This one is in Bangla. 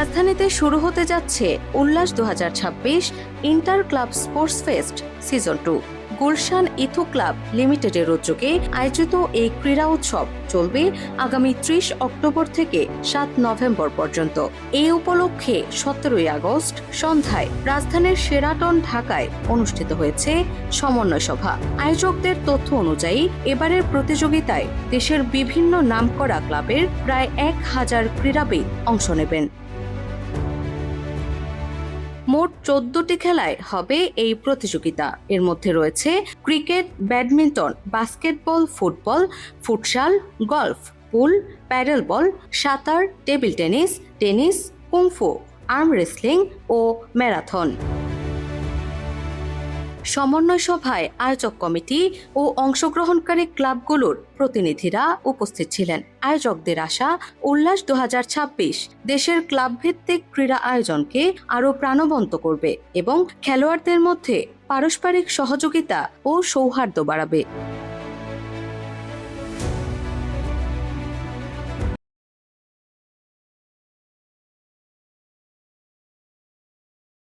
রাজধানীতে শুরু হতে যাচ্ছে Ullash 2026 inter club sports fest season 2। Gulshan ইথো ক্লাব লিমিটেডের উদ্যোগে আয়োজিত এই ক্রীড়া উৎসব চলবে আগামী 30 অক্টোবর থেকে 7 নভেম্বর পর্যন্ত। এই উপলক্ষে 17 আগস্ট সন্ধ্যায় রাজধানীর শেরাটন ঢাকায় অনুষ্ঠিত হয়েছে সমন্বয় সভা। আয়োজকদের তথ্য অনুযায়ী এবারের প্রতিযোগিতায় দেশের বিভিন্ন নামকরা ক্লাবের প্রায় 1000 ক্রীড়াবিদ অংশ নেবেন। মোট 14টি খেলায় হবে এই প্রতিযোগিতা। এর মধ্যে রয়েছে cricket, badminton, basketball, football, futsal, golf, pool, paddle ball, সাঁতার, table tennis, tennis, kung fu, arm wrestling ও ম্যারাথন। সমন্বয় সভায় আয়োজক কমিটি ও অংশগ্রহণকারী ক্লাবগুলোর প্রতিনিধিরা উপস্থিত ছিলেন। আয়োজকদের আশা, উল্লাস 2026 দেশের ক্লাবভিত্তিক ক্রীড়া আয়োজনকে আরও প্রাণবন্ত করবে এবং খেলোয়াড়দের মধ্যে পারস্পরিক সহযোগিতা ও সৌহার্দ্য বাড়াবে।